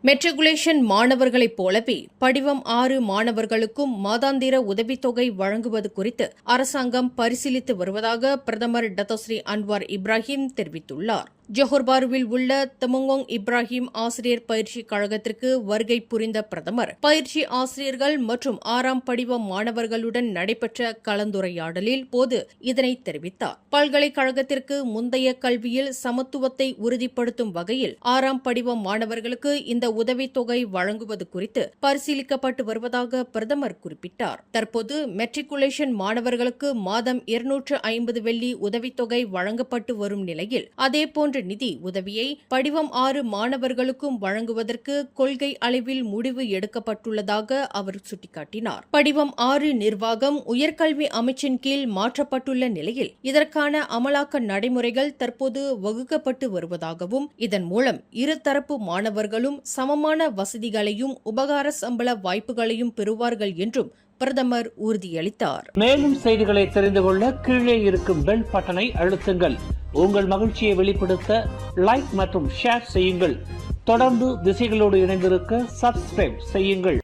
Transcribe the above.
Matriculation மாணவர்களைப் போலவே படிவம் 6 மாணவர்களுக்கும் மாதாந்திர உதவித்தொகை வழங்குவது குறித்து அரசாங்கம் பரிசீலித்து வருவதாக பிரதமர் டத்தோஸ்ரீ அன்வார் இப்ராஹிம் தெரிவித்துள்ளார். ஜோஹர் பாருவில் உள்ள தமுங்கோங் இப்ராஹிம் ஆசிரியர் பயிற்சி கழகத்திற்கு வருகை புரிந்த பிரதமர் பயிற்சி ஆசிரியர்கள் மற்றும் 6ஆம் படிவ மாணவர்களுடன் நடைபெற்ற கலந்துரையாடலில் போது இதனை தெரிவித்தார். பல்கலைக்கழகத்திற்கு முந்தைய கல்வியில் சமத்துவத்தை உறுதிப்படுத்தும் வகையில் 6ஆம் படிவ மாணவர்களுக்கு இந்த உதவித்தொகை வழங்குவது குறித்து பரிசீலிக்கப்பட்டு வருவதாக பிரதமர் குறிப்பிட்டார். தற்போது மெட்ரிகுலேஷன் மாணவர்களுக்கு மாதம் 250 வெள்ளி உதவித்தொகை வழங்கப்பட்டு வரும் நிலையில் அதேபோன்ற நிதி உதவியை படிவம் 6 மாணவர்களுக்கும் வழங்குவதற்கு கொள்கை அளவில் முடிவு எடுக்கப்பட்டுள்ளதாக அவர் சுட்டிக்காட்டினார். படிவம் 6 நிர்வாகம் உயர்கல்வி அமைச்சின் கீழ் மாற்றப்பட்டுள்ள நிலையில் இதற்கான அமலாக்க நடைமுறைகள் தற்போது வகுக்கப்பட்டு வருவதாகவும் இதன் மூலம் இருதரப்பு மாணவர்களும் சமமான வசதிகளையும் உபகார சம்பள வாய்ப்புகளையும் பெறுவார்கள் என்றும் பிரதமர் உறுதியளித்தார். மேலும் செய்திகளை தெரிந்து கொள்ள கீழே இருக்கும் பெல் பட்டனை அழுத்துங்கள். உங்கள் மகிழ்ச்சியை வெளிப்படுத்த லைக் மற்றும் ஷேர் செய்யுங்கள். தொடர்ந்து திசைகளோடு இணைந்திருக்க சப்ஸ்கிரைப் செய்யுங்கள்.